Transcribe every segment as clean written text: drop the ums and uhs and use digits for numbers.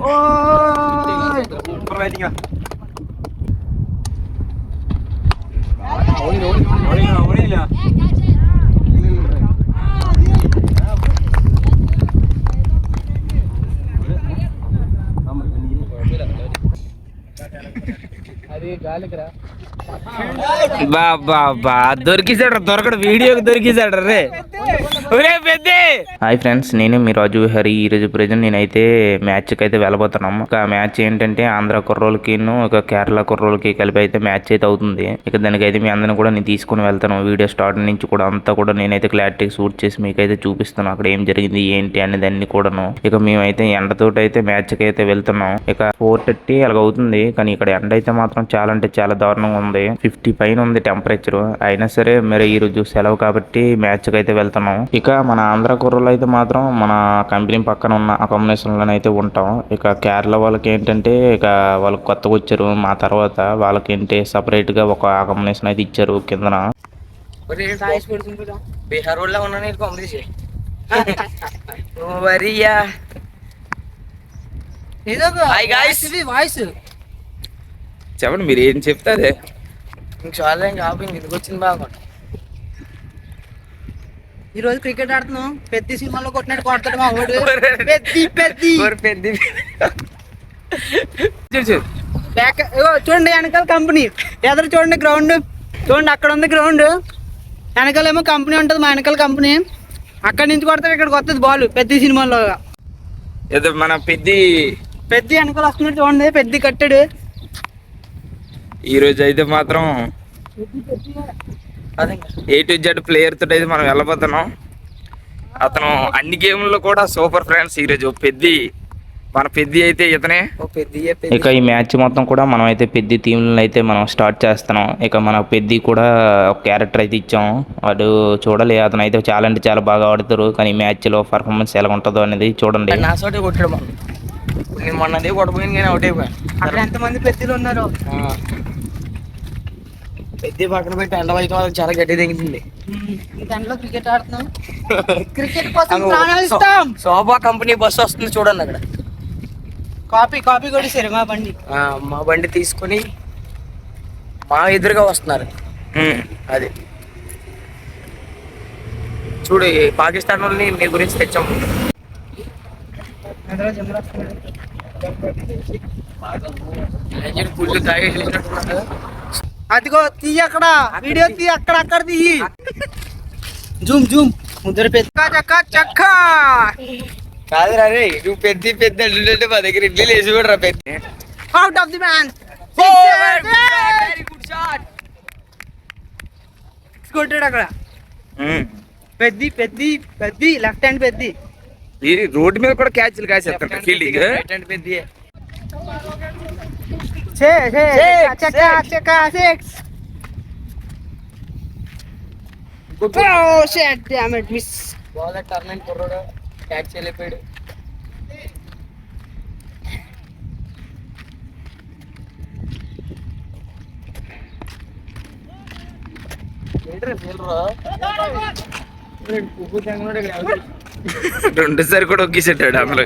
అది గాలికిరా బాబా దొరికిసాడు దొరకడు వీడియోకి దొరికిసాడు రే. హాయ్ ఫ్రెండ్స్, నేను మీ రాజు హరి. ఈ రోజు ప్రెజెంట్ నేనైతే మ్యాచ్కి అయితే వెళ్ళబోతున్నాం. ఒక మ్యాచ్ ఏంటంటే ఆంధ్ర కుర్రోళ్ళకి ఒక కేరళ కుర్రోళ్ళకి కలిపి అయితే మ్యాచ్ అయితే అవుతుంది. ఇక దానికైతే మీ అందరిని కూడా నేను తీసుకుని వెళ్తాను. వీడియో స్టార్ట్ నుంచి కూడా అంతా కూడా నేనైతే క్లారిటీ షూట్ చేసి మీకైతే చూపిస్తాను అక్కడ ఏం జరిగింది ఏంటి అనేది అన్ని కూడాను. ఇక మేమైతే ఎండతోటి అయితే మ్యాచ్కి అయితే వెళ్తున్నాం. ఇక 4:30 అలాగ అవుతుంది. కానీ ఇక్కడ ఎండ అయితే మాత్రం చాలా అంటే చాలా దారుణంగా ఉంది. 50 పైన ఉంది టెంపరేచర్. అయినా సరే మరి ఈ రోజు సెలవు కాబట్టి మ్యాచ్కి అయితే వెళ్తున్నాం. ఇక మన ఆంధ్ర కుర్రలు అయితే మాత్రం మన కంపెనీ పక్కన ఉన్న అకామిడేషన్ లోనే అయితే ఉంటాం. ఇక కేరళ వాళ్ళకి ఏంటంటే ఇక వాళ్ళకి కొత్తగా వచ్చారు. మా తర్వాత వాళ్ళకి ఏంటి సపరేట్ గా ఒక అకామిడేషన్ అయితే ఇచ్చారు కిందన. బీహార్ వాళ్ళ ఉన్నా వాయిస్ చెప్పండి మీరు ఏం చెప్తారే. చాలా ఇంటికి వచ్చింది బాగా. ఈ రోజు క్రికెట్ ఆడుతున్నాం. పెద్ద సినిమాలో కొట్టినట్టు కొడతాడు మా వాడు. పెద్ద చూడండి వెనకాల కంపెనీ, ఎదురు చూడండి గ్రౌండ్ చూడండి, అక్కడ ఉంది గ్రౌండ్, వెనకాలేమో కంపెనీ ఉంటుంది. మా వెనకాల కంపెనీ అక్కడి నుంచి కొడతాడు ఇక్కడికి వస్తుంది బాల్. పెద్ద సినిమాలో మన పెద్ద వెనకాల వస్తున్నాడు చూడండి, పెద్ద కట్టాడు. ఈ రోజు అయితే మాత్రం A to Z ప్లేయర్ తోటి అయితే మనం వెళ్ళబోతున్నాం. అతను అన్ని గేమ్లో కూడా సూపర్ ఫ్రెండ్స్. ఈరోజు మన పెద్ద అయితే ఇతనే. ఇక ఈ మ్యాచ్ మొత్తం కూడా మనం అయితే పెద్ద టీంలను అయితే మనం స్టార్ట్ చేస్తున్నాం. ఇక మన పెద్ద కూడా ఒక క్యారెక్టర్ అయితే ఇచ్చాం. వాడు చూడాలి, అతను అయితే చాలా అంటే చాలా బాగా ఆడుతారు. కానీ ఈ మ్యాచ్లో పర్ఫార్మెన్స్ ఎలా ఉంటుందో అనేది చూడండి. నా చోటే కొట్టాడు నేను మొన్నదే కొట్టపోయింది కానీ అవుట్ అయిపోయాను. అక్కడ ఎంతమంది పెద్దలు ఉన్నారు. పెద్ద పక్కన పెట్టి ఎండ వైపు చాలా గట్టి తెగించింది. దాంట్లో క్రికెట్ ఆడుతున్నాం. క్రికెట్ కోసం శోభా కంపెనీ బస్సు వస్తుంది చూడండి అక్కడ. కాపీ కొట్టేసారు మా బండి తీసుకొని మా ఎదురుగా వస్తున్నారు. అది చూడు, పాకిస్తాన్ వాళ్ళని మీ గురించి తెచ్చాము. ఫుల్ తాగేసినట్టున్నారు. అదిగో తీయ అక్కడ వీడియో తీ, అక్కడ తీయి. జూమ్ ముద్దరు పెద్ద చక్క కాదు రే. నువ్వు పెద్ద అంటే మా దగ్గర ఇడ్లీ వేసి కూడా రా. పెద్ద అవుట్ ఆఫ్ ది మ్యాన్ కొట్టాడు అక్కడ. పెద్ద లెఫ్ట్ హ్యాండ్ పెద్ద. రోడ్డు మీద కూడా క్యాచ్లు కాసేస్తారు ఫీల్డింగ్. రైట్ హ్యాండ్ పెద్ద. టర్న్ కుర్రాడు క్యాచ్ చేయలేకపోయాడు. రెండుసారి కూడా ఒక్కేసాడు అందులో.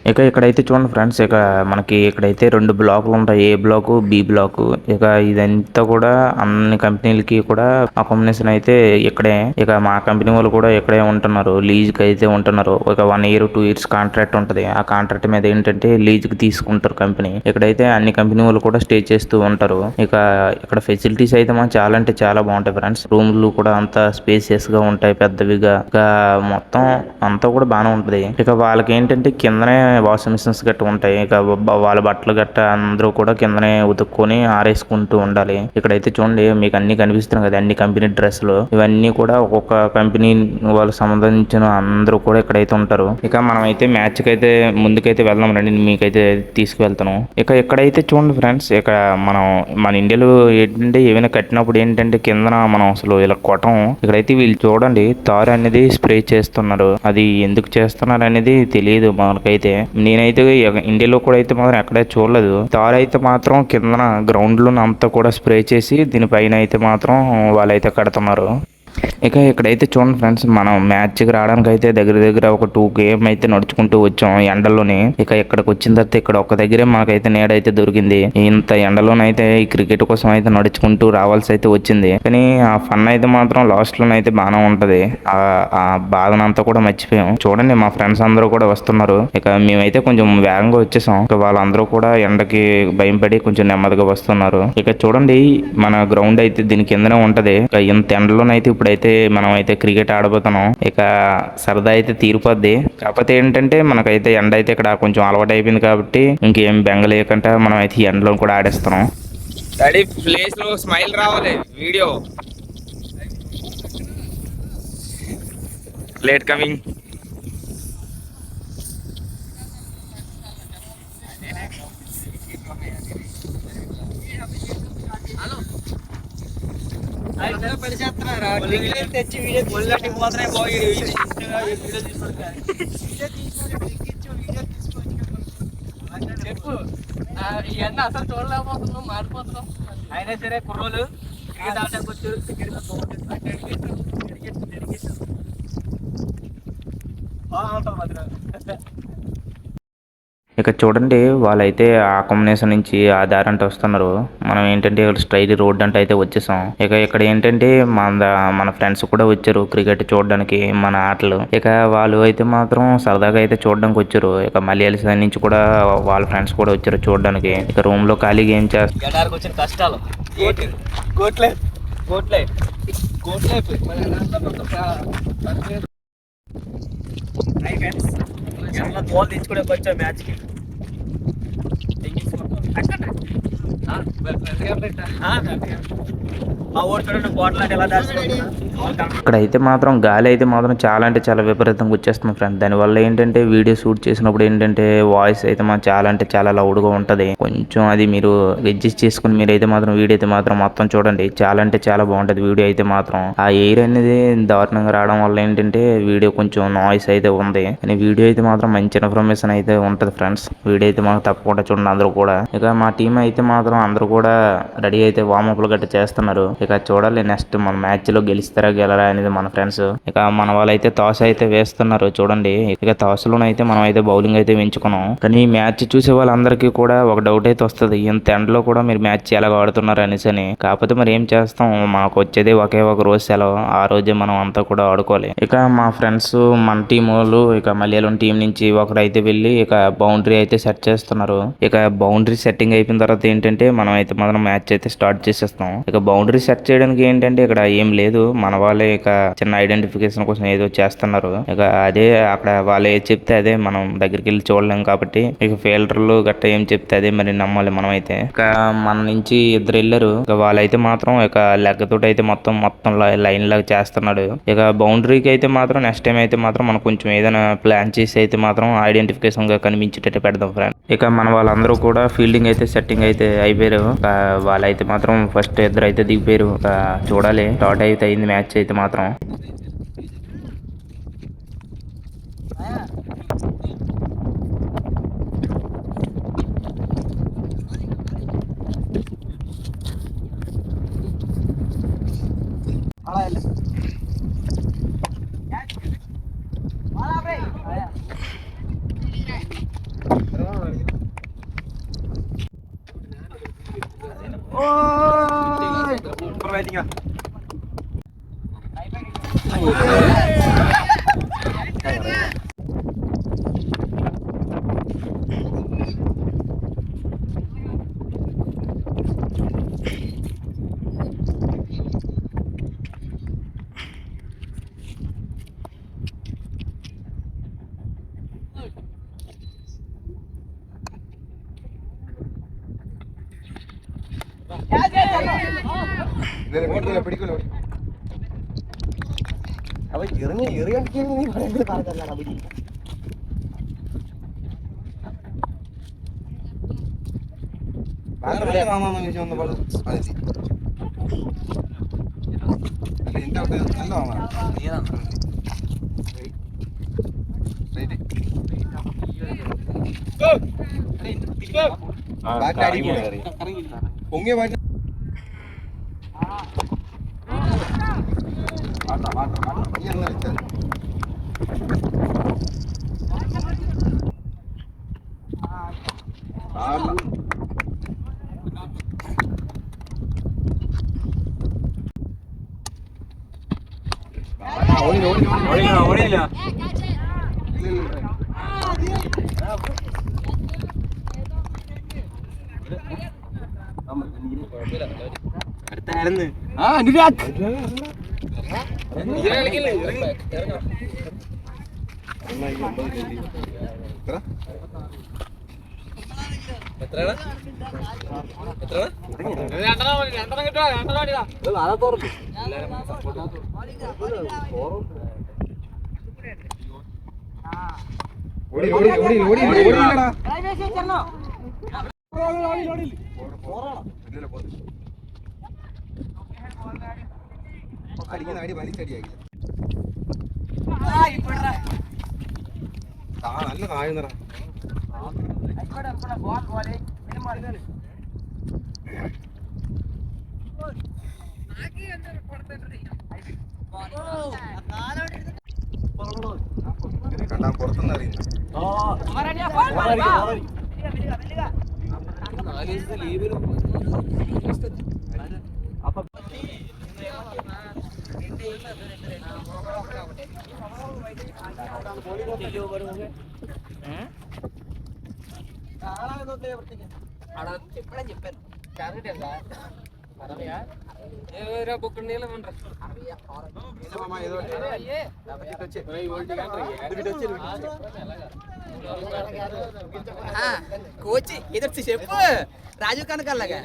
ఇక ఇక్కడైతే చూడండి ఫ్రెండ్స్, ఇక మనకి ఇక్కడైతే 2 బ్లాకులు ఉంటాయి, ఏ బ్లాకు బి బ్లాకు. ఇక ఇదంతా కూడా అన్ని కంపెనీలకి కూడా అకామిడేషన్ అయితే ఇక్కడే. ఇక మా కంపెనీ వాళ్ళు కూడా ఇక్కడే ఉంటున్నారు, లీజ్కి అయితే ఉంటున్నారు. ఒక 1 year 2 years కాంట్రాక్ట్ ఉంటుంది. ఆ కాంట్రాక్ట్ మీద ఏంటంటే లీజ్కి తీసుకుంటారు కంపెనీ. ఇక్కడైతే అన్ని కంపెనీ వాళ్ళు కూడా స్టే చేస్తూ ఉంటారు. ఇక ఇక్కడ ఫెసిలిటీస్ అయితే మాకు చాలా అంటే చాలా బాగుంటాయి ఫ్రెండ్స్. రూమ్లు కూడా అంతా స్పేసియస్ గా ఉంటాయి, పెద్దవిగా. ఇక మొత్తం అంతా కూడా బాగానే ఉంటది. ఇక వాళ్ళకి ఏంటంటే కిందనే వాషింగ్ మిషన్స్ గట్ట ఉంటాయి. ఇక వాళ్ళ బట్టలు గట్ట అందరూ కూడా కిందనే ఉతుక్కొని ఆరేసుకుంటూ ఉండాలి. ఇక్కడైతే చూడండి మీకు అన్ని కనిపిస్తున్నాయి కదా, అన్ని కంపెనీ డ్రెస్సులు ఇవన్నీ కూడా ఒక్కొక్క కంపెనీ వాళ్ళకి సంబంధించిన అందరూ కూడా ఇక్కడైతే ఉంటారు. ఇక మనం అయితే మ్యాచ్ కి అయితే ముందుకైతే వెళ్దాం రండి, మీకైతే తీసుకువెళ్తాను. ఇక ఇక్కడైతే చూడండి ఫ్రెండ్స్, ఇక్కడ మన ఇండియాలో ఏంటంటే ఏమైనా కట్టినప్పుడు ఏంటంటే కిందన మనం అసలు ఇలా కొట్టం. ఇక్కడైతే వీళ్ళు చూడండి తారు అనేది స్ప్రే చేస్తున్నారు. అది ఎందుకు చేస్తున్నారు అనేది తెలియదు మనకైతే. నేనైతే ఇండియాలో కూడా అయితే మాత్రం ఎక్కడే చూడలేదు. తారు అయితే మాత్రం కిందన గ్రౌండ్ లో అంతా కూడా స్ప్రే చేసి దీనిపైన అయితే మాత్రం వాళ్ళైతే కడుతున్నారు. ఇక ఇక్కడైతే చూడండి ఫ్రెండ్స్, మనం మ్యాచ్కి రావడానికి అయితే దగ్గర ఒక 2 km అయితే నడుచుకుంటూ వచ్చాం ఎండల్లోని. ఇక ఇక్కడికి వచ్చిన తర్వాత ఇక్కడ ఒక దగ్గరే మాకైతే నీడైతే దొరికింది. ఇంత ఎండలోనైతే ఈ క్రికెట్ కోసం అయితే నడుచుకుంటూ రావాల్సి అయితే వచ్చింది. కానీ ఆ ఫన్ అయితే మాత్రం లాస్ట్ లోనైతే బాగానే ఉంటది. ఆ బాధనంతా కూడా మర్చిపోయాం. చూడండి మా ఫ్రెండ్స్ అందరూ కూడా వస్తున్నారు. ఇక మేమైతే కొంచెం వేగంగా వచ్చేసాం. ఇక వాళ్ళందరూ కూడా ఎండకి భయం పడి కొంచెం నెమ్మదిగా వస్తున్నారు. ఇక చూడండి మన గ్రౌండ్ అయితే దీని కిందనే ఉంటది. ఇక ఇంత ఎండలోనైతే ఇప్పుడైతే మనం అయితే క్రికెట్ ఆడబోతున్నాం. ఇక సరదా అయితే తీరిపోద్ది. కాకపోతే ఏంటంటే మనకైతే ఎండ అయితే ఇక్కడ కొంచెం అలవాటు అయిపోయింది కాబట్టి ఇంకేం బెంగలేకుండా మనం అయితే ఎండలో కూడా ఆడేస్తున్నాం. డాడీ ప్లేస్ లో స్మైల్ రావాలి. Video late coming. తెచ్చి వీడియో పోతున్నాయి పోయి చెప్పు. ఇవన్నీ అసలు చూడలేకపోతున్నాం, మారిపోతున్నాం. అయినా సరే కుర్రోలు క్రికెట్ ఆడడానికి వచ్చారు. ఇక చూడండి వాళ్ళైతే ఆ కాంబినేషన్ నుంచి ఆ దారి అంటే వస్తున్నారు. మనం ఏంటంటే స్ట్రైట్ రోడ్ అంటే అయితే వచ్చేసాం. ఇక ఇక్కడ ఏంటంటే మన ఫ్రెండ్స్ కూడా వచ్చారు క్రికెట్ చూడడానికి మన ఆటలు. ఇక వాళ్ళు అయితే మాత్రం సరదాగా అయితే చూడడానికి వచ్చారు. ఇక మలయాళీ సైడ్ నుంచి కూడా వాళ్ళ ఫ్రెండ్స్ కూడా వచ్చారు చూడడానికి. ఇక రూమ్ లో ఖాళీగా ఏం చేస్తారు వచ్చిన కష్టాలు బాల్ తెచ్చుకునే వచ్చా మ్యాచ్ కి. ఇక్కడైతే మాత్రం గాలి అయితే మాత్రం చాలా అంటే చాలా విపరీతంగా వచ్చేస్తుంది ఫ్రెండ్. దానివల్ల ఏంటంటే వీడియో షూట్ చేసినప్పుడు ఏంటంటే వాయిస్ అయితే మాత్రం చాలా అంటే చాలా లౌడ్గా ఉంటుంది. కొంచెం అది మీరు అడ్జస్ట్ చేసుకుని మీరైతే మాత్రం వీడియో అయితే మాత్రం మొత్తం చూడండి. చాలా అంటే చాలా బాగుంటుంది వీడియో అయితే మాత్రం. ఆ ఎయిర్ అనేది దారుణంగా రావడం వల్ల ఏంటంటే వీడియో కొంచెం నాయిస్ అయితే ఉంది. కానీ వీడియో అయితే మాత్రం మంచి ఇన్ఫర్మేషన్ అయితే ఉంటుంది ఫ్రెండ్స్. వీడియో అయితే మాత్రం తప్పకుండా చూడండి అందరూ కూడా. ఇక మా టీం అయితే మాత్రం అందరూ కూడా రెడీ అయితే వార్మప్లు గట్రా చేస్తున్నారు. ఇక చూడాలి నెక్స్ట్ మన మ్యాచ్ లో గెలుస్తారా గెలరా అనేది మన ఫ్రెండ్స్. ఇక మన వాళ్ళైతే టాస్ అయితే వేస్తున్నారు చూడండి. ఇక టాస్ లోనైతే మనం అయితే బౌలింగ్ అయితే ఎంచుకున్నాం. కానీ ఈ మ్యాచ్ చూసే వాళ్ళందరికీ కూడా ఒక డౌట్ అయితే వస్తుంది, ఇంత ఎండలో కూడా మీరు మ్యాచ్ ఎలా ఆడుతున్నారు అనేసి అని. కాకపోతే మరి ఏం చేస్తాం, మాకు వచ్చేది ఒకే ఒక రోజు సెలవు. ఆ రోజే మనం అంతా కూడా ఆడుకోవాలి. ఇక మా ఫ్రెండ్స్ మన టీం వాళ్ళు ఇక మలయాళం టీం నుంచి ఒకరు అయితే వెళ్ళి ఇక బౌండరీ అయితే సెట్ చేస్తున్నారు. ఇక బౌండరీ సెట్టింగ్ అయిపోయిన తర్వాత ఏంటంటే మనం అయితే మాత్రం మ్యాచ్ అయితే స్టార్ట్ చేసేస్తాం. ఇక బౌండరీ సెట్ చేయడానికి ఏంటంటే ఇక్కడ ఏం లేదు, మన వాళ్ళే ఇక చిన్న ఐడెంటిఫికేషన్ కోసం ఏదో చేస్తున్నారు. ఇక అదే అక్కడ వాళ్ళు ఏది చెప్తే అదే మనం దగ్గరికి వెళ్ళి చూడలేం కాబట్టి ఇక ఫీల్డర్లు గట్ట ఏం చెప్తే అదే మరి నమ్మాలి మనం అయితే. ఇక మన నుంచి ఇద్దరు వెళ్ళారు. ఇక వాళ్ళైతే మాత్రం ఇక లెగ్ తోటి అయితే మొత్తం లైన్ లాగా చేస్తున్నాడు. ఇక బౌండరీకి అయితే మాత్రం నెక్స్ట్ టైం అయితే మాత్రం మనం కొంచెం ఏదైనా ప్లాన్ చేసి అయితే మాత్రం ఐడెంటిఫికేషన్ గా కనిపించేటట్టు పెడదాం ఫ్రెండ్. ఇక మన వాళ్ళందరూ కూడా ఫీల్డింగ్ అయితే సెట్టింగ్ అయితే అయిపోయారు. వాళ్ళైతే మాత్రం ఫస్ట్ ఇద్దరు అయితే దిగిపోయారు. చూడాలి స్టార్ట్ అయితే అయింది మ్యాచ్ అయితే మాత్రం. പിടിക്കൂല അപ്പൊ എറിയണ്ടിക്ക് നീ പറയുന്നത് പറഞ്ഞല്ല അവര് പൊങ്ങിയ ഓടിയില്ല അടുത്തായിരുന്നു അനുരാഗ് അടിക്കുന്ന അടി വലിച്ചടിയാക്കി നല്ല താഴ്ന്നറ കണ്ടാ പുറത്തുനിന്ന് അറിയുന്നു 4 ദിവസത്തെ ലീവിലും కోచ్ ఇదొచ్చి చెప్పు రాజీవ్ కనక అలాగా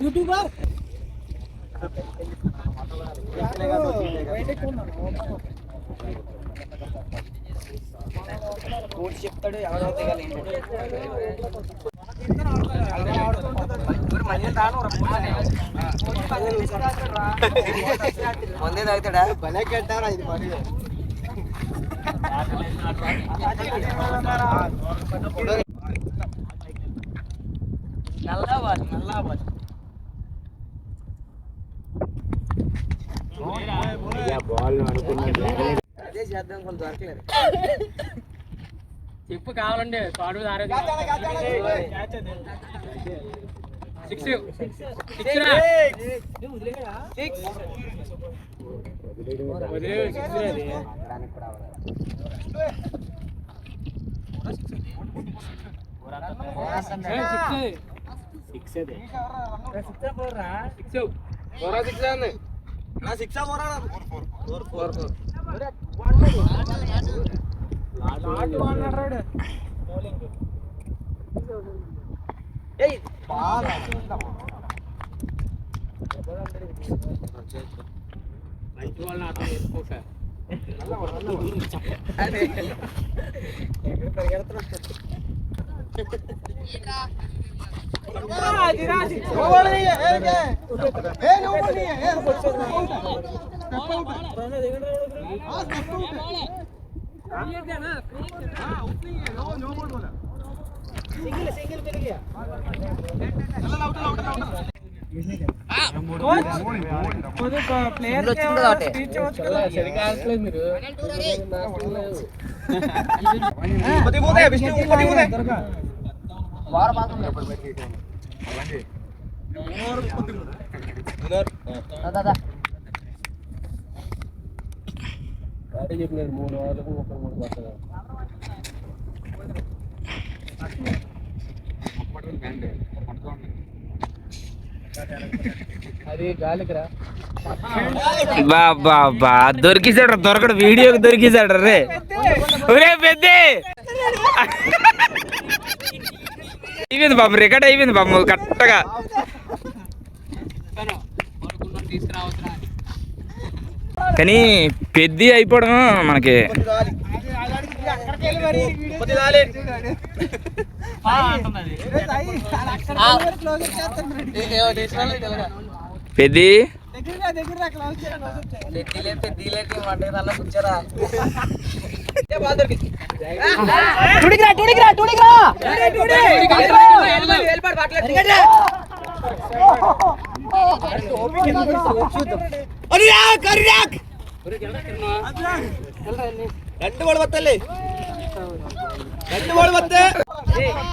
యూట్యూబర్ కోచ్ చెప్తాడు ఎవరో మందే తాగుతాడా భలే కట్టారా ఇది మరి నల్లాబాద్ అదే చేద్దాం కొంత దొరకలేదు చెప్పు కావాలండి పాడు ప్లేయర్ చెప్పలేదు 3 వారాలకు 3 పడుతుంది అది గాలికిరా. బా దొరికిసాడు దొరకడు వీడియోకి దొరికిసాడు రే ఒరే పెద్ద అయిపోయింది బాబు రికార్డ్ అయిపోయింది బాబు కరెక్ట్గా కానీ పెద్ద అయిపోవడం మనకి పెద్ద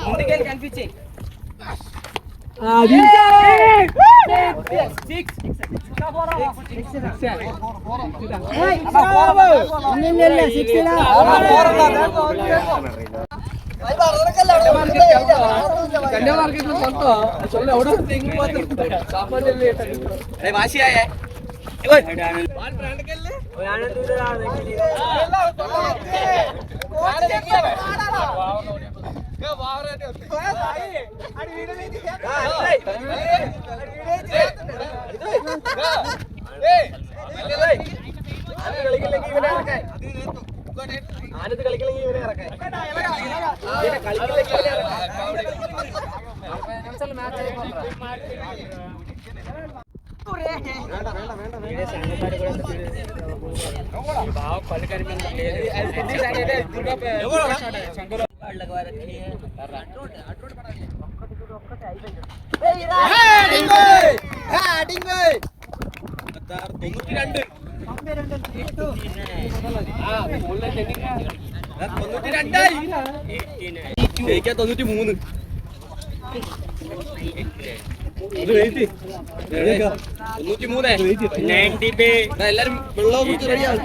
ముందుకెళ్ళి కనిపించే എല്ലാരും വെള്ളം റെഡിയാണ്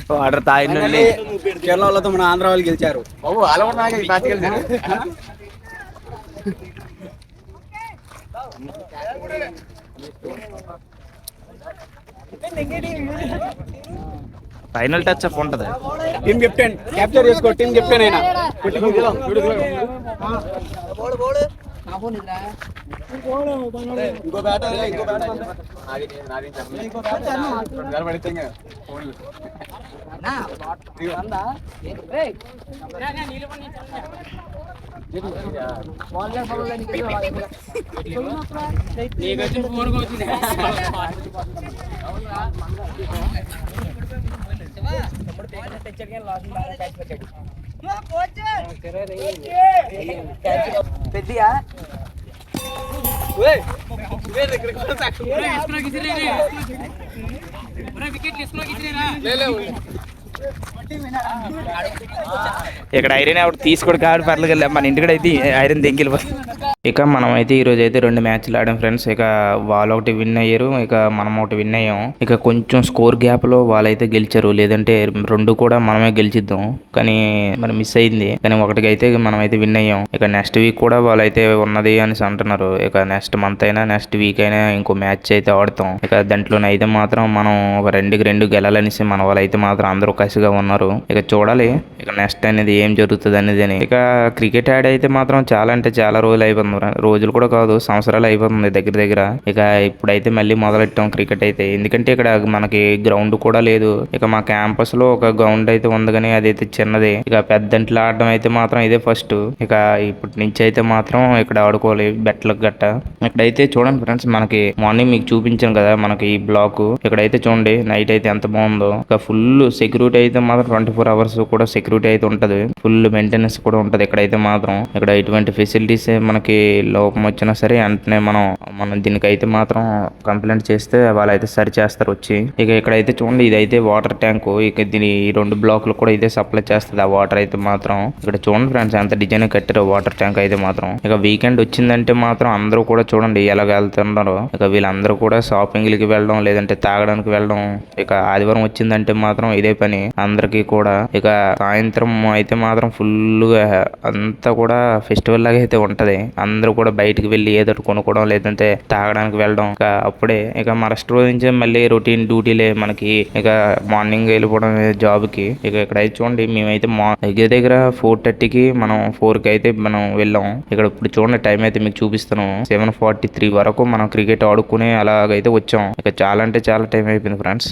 వాటర్ తాగిన కేరళ వాళ్ళతో మన ఆంధ్ర వాళ్ళు గెలిచారు. ఫైనల్ టచ్ అప్ ఉంటది. టీమ్ కెప్టెన్ క్యాప్చర్ చేసుకో. టీమ్ కెప్టెన్ అయినా ఇంకో బ్యాటర్ పెద్దయా ఇక్కడ ఐరన్ ఎవరు తీసుకోడు కాబట్టి పర్లేదు, మన ఇంటికి అయితే ఐరన్ దింగిలిపోతుంది. ఇక మనం అయితే ఈరోజు అయితే 2 మ్యాచ్లు ఆడాం ఫ్రెండ్స్. ఇక వాళ్ళు ఒకటి విన్ అయ్యారు, ఇక మనం ఒకటి విన్ అయ్యాం. ఇక కొంచెం స్కోర్ గ్యాప్లో వాళ్ళైతే గెలిచారు, లేదంటే 2 కూడా మనమే గెలిచిద్దాం. కానీ మనం మిస్ అయింది. కానీ ఒకటికి అయితే మనం అయితే విన్ అయ్యాం. ఇక నెక్స్ట్ వీక్ కూడా వాళ్ళైతే ఉన్నది అని అంటున్నారు. ఇక నెక్స్ట్ మంత్ అయినా నెక్స్ట్ వీక్ అయినా ఇంకో మ్యాచ్ అయితే ఆడతాం. ఇక దాంట్లోనైతే మాత్రం మనం ఒక 2-2 గెలాలనేసి మన వాళ్ళైతే మాత్రం అందరూ కసిగా ఉన్నారు. ఇక చూడాలి ఇక నెక్స్ట్ అనేది ఏం జరుగుతుంది అనేది అని. ఇక క్రికెట్ యాడ్ అయితే మాత్రం చాలా అంటే చాలా రోజులు అయిపోతుంది, రోజులు కూడా కాదు సంవత్సరాలు అయిపోతుంది దగ్గర దగ్గర. ఇక ఇప్పుడైతే మళ్ళీ మొదలెట్టాం క్రికెట్ అయితే, ఎందుకంటే ఇక్కడ మనకి గ్రౌండ్ కూడా లేదు. ఇక మా క్యాంపస్ లో ఒక గ్రౌండ్ అయితే ఉంది కానీ అదైతే చిన్నది. ఇక పెద్దంట్లో ఆడడం అయితే మాత్రం ఇదే ఫస్ట్. ఇక ఇప్పటి నుంచి అయితే మాత్రం ఇక్కడ ఆడుకోవాలి బెట్లకు గట్ట. ఇక్కడైతే చూడండి ఫ్రెండ్స్, మనకి మార్నింగ్ మీకు చూపించాను కదా మనకి ఈ బ్లాక్, ఇక్కడైతే చూడండి నైట్ అయితే ఎంత బాగుందో. ఇక ఫుల్ సెక్యూరిటీ అయితే మాత్రం 24 hours కూడా సెక్యూరిటీ అయితే ఉంటది, ఫుల్ మెయింటెనెన్స్ కూడా ఉంటది ఇక్కడైతే మాత్రం. ఇక్కడ ఎటువంటి ఫెసిలిటీస్ మనకి లోపం వచ్చినా సరే వెంటనే మనం దీనికైతే మాత్రం కంప్లైంట్ చేస్తే వాళ్ళైతే సరి చేస్తారు వచ్చి. ఇక ఇక్కడైతే చూడండి ఇదైతే వాటర్ ట్యాంక్. ఇక దీని 2 బ్లాక్లు కూడా ఇదే సప్లై చేస్తుంది ఆ వాటర్ అయితే మాత్రం. ఇక్కడ చూడండి ఫ్రెండ్స్ ఎంత డిజైన్ కట్టారో వాటర్ ట్యాంక్ అయితే మాత్రం. ఇక వీకెండ్ వచ్చిందంటే మాత్రం అందరూ కూడా చూడండి ఎలాగ వెళ్తున్నారో. ఇక వీళ్ళందరూ కూడా షాపింగ్లకి వెళ్ళడం లేదంటే తాగడానికి వెళ్ళడం. ఇక ఆదివారం వచ్చిందంటే మాత్రం ఇదే పని అందరికీ కూడా. ఇక సాయంత్రం అయితే మాత్రం ఫుల్ గా అంతా కూడా ఫెస్టివల్ లాగా అయితే ఉంటది. అందరూ కూడా బయటికి వెళ్ళి ఏదో కొనుక్కోవడం లేదంటే తాగడానికి వెళ్ళడం. ఇక అప్పుడే ఇక మరస్ట్ రోజు నుంచే మళ్ళీ రొటీన్ డ్యూటీలే మనకి. ఇక మార్నింగ్ వెళ్ళిపోవడం జాబ్ కి. ఇక ఇక్కడ అయితే చూడండి మేమైతే దగ్గర దగ్గర 4:30కి మనం 4కి అయితే మనం వెళ్ళాం. ఇక్కడ ఇప్పుడు చూడండి టైం అయితే మీకు చూపిస్తాను, 7:43 వరకు మనం క్రికెట్ ఆడుకుని అలాగైతే వచ్చాం. ఇక చాలా అంటే చాలా టైం అయిపోయింది ఫ్రెండ్స్.